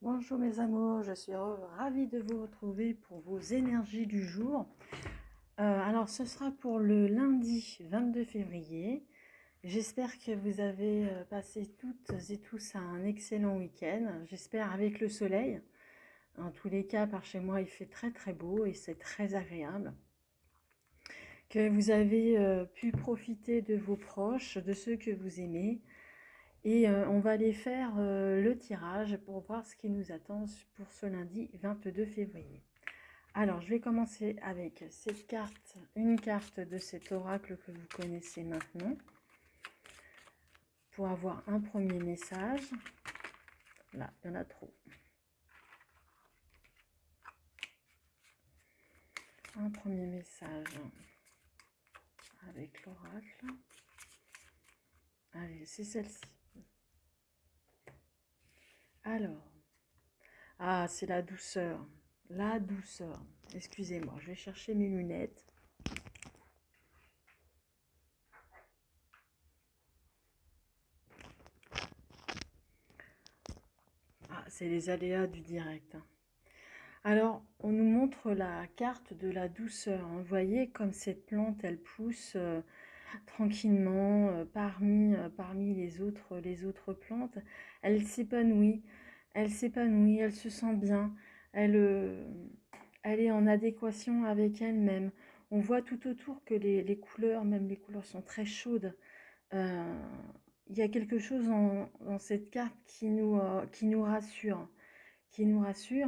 Bonjour mes amours, je suis ravie de vous retrouver pour vos énergies du jour. Alors ce sera pour le lundi 22 février. J'espère que vous avez passé toutes et tous un excellent week-end. J'espère avec le soleil. En tous les cas, par chez moi, il fait très très beau et c'est très agréable. Que vous avez pu profiter de vos proches, de ceux que vous aimez. Et on va aller faire le tirage pour voir ce qui nous attend pour ce lundi 22 février. Alors, je vais commencer avec cette carte, une carte de cet oracle que vous connaissez maintenant, pour avoir un premier message. Là, il y en a trop. Un premier message avec l'oracle. Allez, c'est celle-ci. Alors, ah, c'est la douceur. La douceur. Excusez-moi, je vais chercher mes lunettes. Ah, c'est les aléas du direct. Alors, on nous montre la carte de la douceur. Vous voyez comme cette plante, elle pousse tranquillement parmi les autres plantes. Elle s'épanouit, elle s'épanouit, elle se sent bien, elle, euh, elle est en adéquation avec elle-même. On voit tout autour que les couleurs, même les couleurs sont très chaudes. Euh, Il y a quelque chose dans cette carte qui nous rassure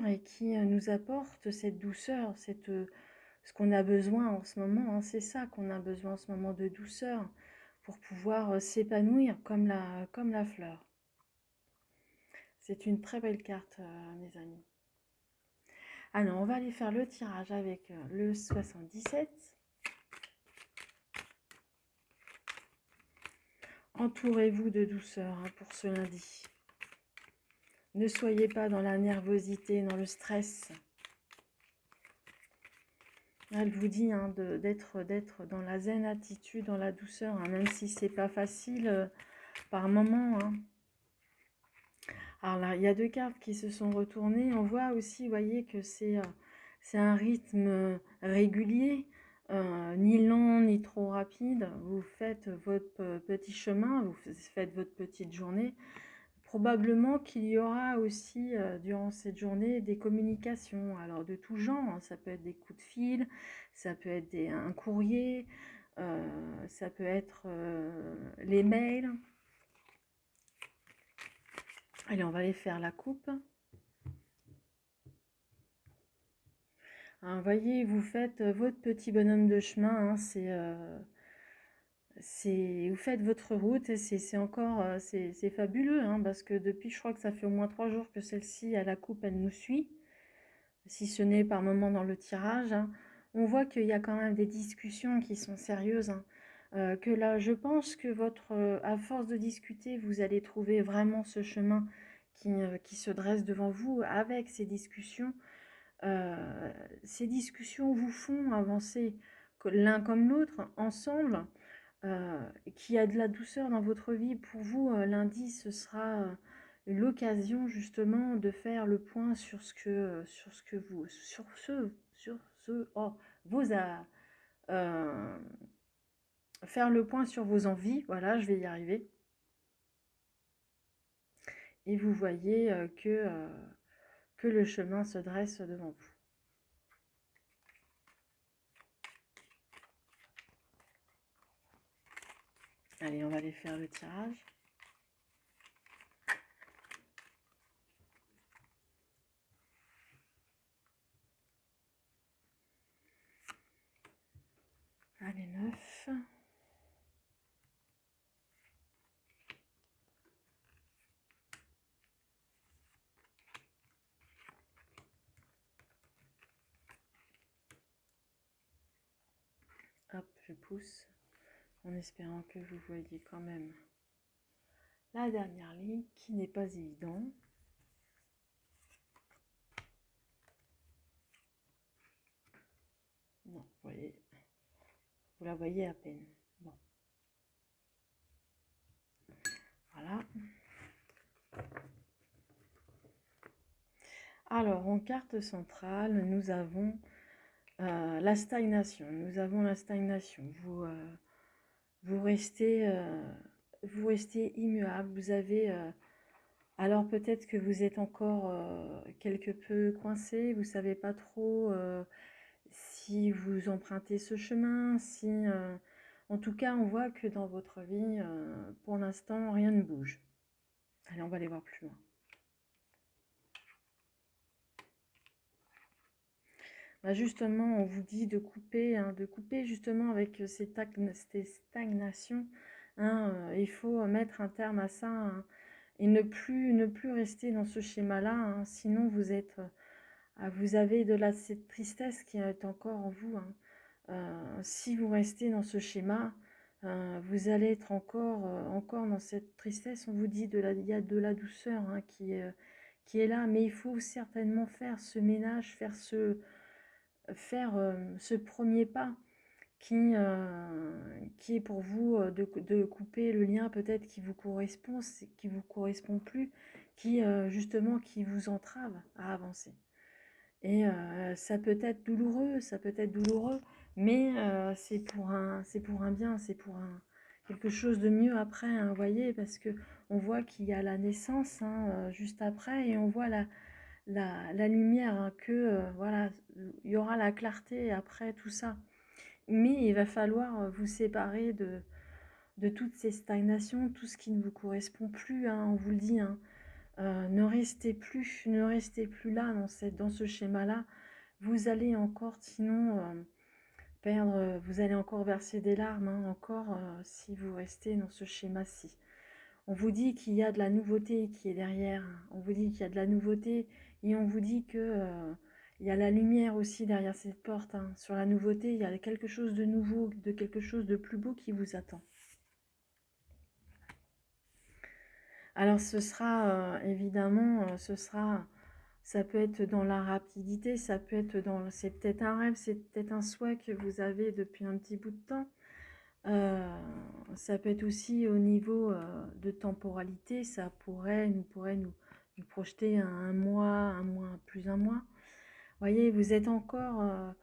et qui nous apporte cette douceur, ce qu'on a besoin en ce moment. Hein, c'est ça qu'on a besoin en ce moment, de douceur pour pouvoir s'épanouir comme la fleur. C'est une très belle carte, mes amis. Alors, on va aller faire le tirage avec le 77. Entourez-vous de douceur pour ce lundi. Ne soyez pas dans la nervosité, dans le stress. Elle vous dit d'être dans la zen attitude, dans la douceur, même si c'est pas facile par moment. Alors là, il y a deux cartes qui se sont retournées. On voit aussi, vous voyez, que c'est un rythme régulier, ni lent ni trop rapide. Vous faites votre petit chemin, vous faites votre petite journée. Probablement qu'il y aura aussi durant cette journée des communications, alors de tout genre. Hein. Ça peut être des coups de fil, ça peut être un courrier, ça peut être les mails. Allez, on va aller faire la coupe. Hein, voyez, vous faites votre petit bonhomme de chemin. Hein, vous faites votre route et c'est encore c'est fabuleux, hein, parce que depuis, je crois que ça fait au moins 3 jours que celle-ci à la coupe, elle nous suit, si ce n'est par moment dans le tirage. Hein. On voit qu'il y a quand même des discussions qui sont sérieuses. Hein. Que là, je pense que à force de discuter, vous allez trouver vraiment ce chemin qui se dresse devant vous avec ces discussions. Ces discussions vous font avancer l'un comme l'autre, ensemble, qu'il y a de la douceur dans votre vie. Pour vous, lundi, ce sera l'occasion justement de faire le point sur faire le point sur vos envies. Voilà, je vais y arriver. Et vous voyez que le chemin se dresse devant vous. Allez, on va aller faire le tirage. Allez, 9. Hop, je pousse en espérant que vous voyez quand même la dernière ligne qui n'est pas évidente. Non, vous la voyez à peine. Bon. Voilà. Alors, en carte centrale, nous avons la stagnation. Nous avons la stagnation. Vous restez, vous restez immuable. Vous avez... alors peut-être que vous êtes encore quelque peu coincé. Vous ne savez pas trop si vous empruntez ce chemin. En tout cas, on voit que dans votre vie, pour l'instant, rien ne bouge. Allez, on va aller voir plus loin. Bah justement, on vous dit de couper justement avec ces stagnations. Il faut mettre un terme à ça, hein, et ne plus rester dans ce schéma-là, hein, sinon vous avez cette tristesse qui est encore en vous, hein. Si vous restez dans ce schéma, vous allez être encore dans cette tristesse. On vous dit il y a de la douceur, hein, qui est là, mais il faut certainement faire ce ménage, faire ce premier pas qui est pour vous de couper le lien peut-être qui vous correspond plus, justement qui vous entrave à avancer. Et ça peut être douloureux, mais c'est pour un bien, quelque chose de mieux après, hein, vous voyez, parce que on voit qu'il y a la naissance, hein, juste après, et on voit la lumière, hein, voilà, il y aura la clarté après tout ça. Mais il va falloir vous séparer de toutes ces stagnations, tout ce qui ne vous correspond plus, hein, on vous le dit, hein. Ne restez plus là dans ce schéma-là. Vous allez encore, sinon, vous allez encore verser des larmes, hein, encore, si vous restez dans ce schéma-ci. On vous dit qu'il y a de la nouveauté qui est derrière. On vous dit qu'il y a de la nouveauté et on vous dit que il y a la lumière aussi derrière cette porte, hein. Sur la nouveauté, il y a quelque chose de nouveau, de quelque chose de plus beau qui vous attend. Alors ce sera évidemment, ça peut être dans la rapidité, c'est peut-être un rêve, c'est peut-être un souhait que vous avez depuis un petit bout de temps. Ça peut être aussi au niveau de temporalité, ça pourrait nous projeter à un mois, plus un mois. Voyez, vous êtes encore,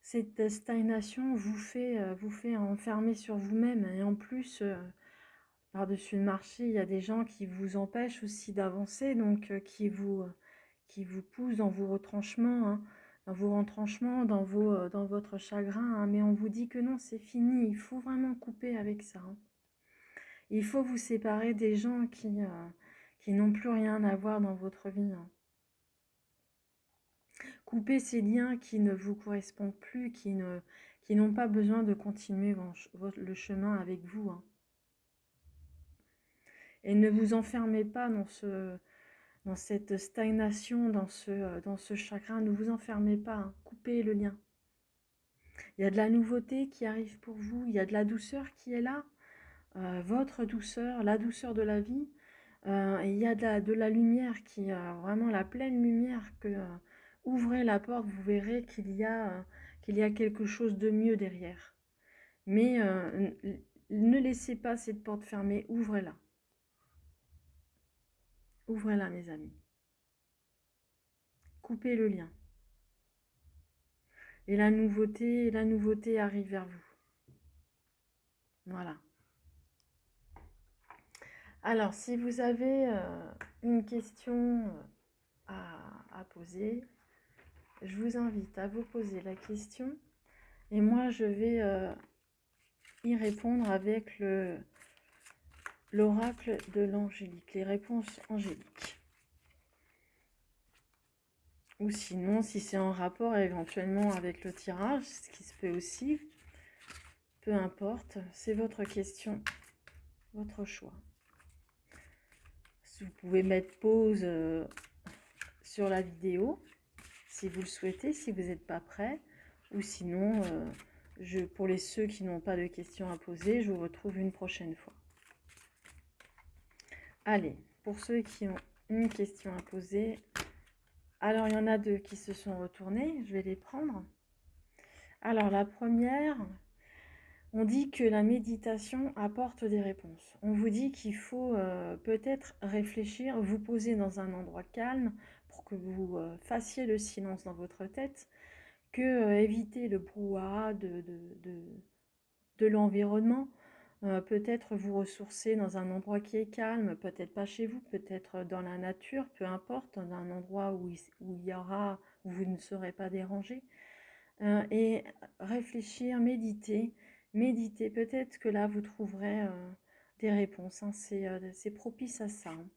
cette stagnation vous fait enfermer sur vous-même, et en plus, par-dessus le marché, il y a des gens qui vous empêchent aussi d'avancer, donc qui vous poussent dans vos retranchements, hein, dans votre chagrin, hein, mais on vous dit que non, c'est fini, il faut vraiment couper avec ça, hein. Il faut vous séparer des gens qui n'ont plus rien à voir dans votre vie, hein. Couper ces liens qui ne vous correspondent plus, qui n'ont pas besoin de continuer le chemin avec vous, hein. Et ne vous enfermez pas dans cette stagnation, dans ce chagrin. Ne vous enfermez pas, hein. Coupez le lien. Il y a de la nouveauté qui arrive pour vous, il y a de la douceur qui est là, votre douceur, la douceur de la vie. Et il y a de la lumière vraiment la pleine lumière ouvrez la porte, vous verrez qu'il y a quelque chose de mieux derrière. Mais ne laissez pas cette porte fermée, ouvrez-la. Ouvrez-la, mes amis. Coupez le lien. Et la nouveauté arrive vers vous. Voilà. Alors, si vous avez une question à poser, je vous invite à vous poser la question. Et moi, je vais y répondre avec l'oracle de l'angélique, les réponses angéliques. Ou sinon, si c'est en rapport éventuellement avec le tirage, ce qui se peut aussi, peu importe, c'est votre question, votre choix. Vous pouvez mettre pause sur la vidéo, si vous le souhaitez, si vous n'êtes pas prêt, ou sinon, pour ceux qui n'ont pas de questions à poser, je vous retrouve une prochaine fois. Allez, pour ceux qui ont une question à poser, alors il y en a deux qui se sont retournés, je vais les prendre. Alors la première, On dit que la méditation apporte des réponses. On vous dit qu'il faut peut-être réfléchir, vous poser dans un endroit calme pour que vous fassiez le silence dans votre tête, que éviter le brouhaha de l'environnement. Peut-être vous ressourcer dans un endroit qui est calme, peut-être pas chez vous, peut-être dans la nature, peu importe, dans un endroit où vous ne serez pas dérangé. Et réfléchir, méditer, peut-être que là vous trouverez des réponses, hein. C'est propice à ça, hein.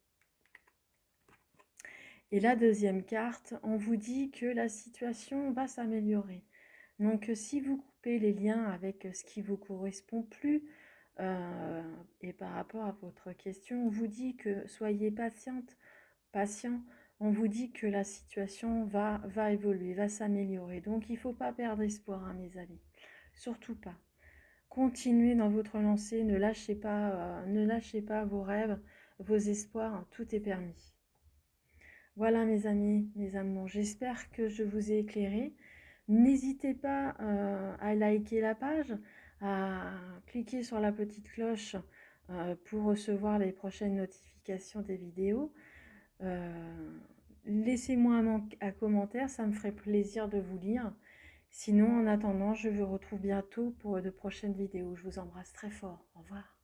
Et la deuxième carte, on vous dit que la situation va s'améliorer. Donc si vous coupez les liens avec ce qui vous correspond plus, et par rapport à votre question, on vous dit que soyez patient, on vous dit que la situation va évoluer, va s'améliorer. Donc il ne faut pas perdre espoir, hein, mes amis. Surtout pas. Continuez dans votre lancée, ne lâchez pas vos rêves, vos espoirs, hein, tout est permis. Voilà mes amis, mes amours, j'espère que je vous ai éclairé. N'hésitez pas à liker la page, à cliquer sur la petite cloche pour recevoir les prochaines notifications des vidéos. Laissez-moi un commentaire, ça me ferait plaisir de vous lire. Sinon, en attendant, je vous retrouve bientôt pour de prochaines vidéos. Je vous embrasse très fort. Au revoir.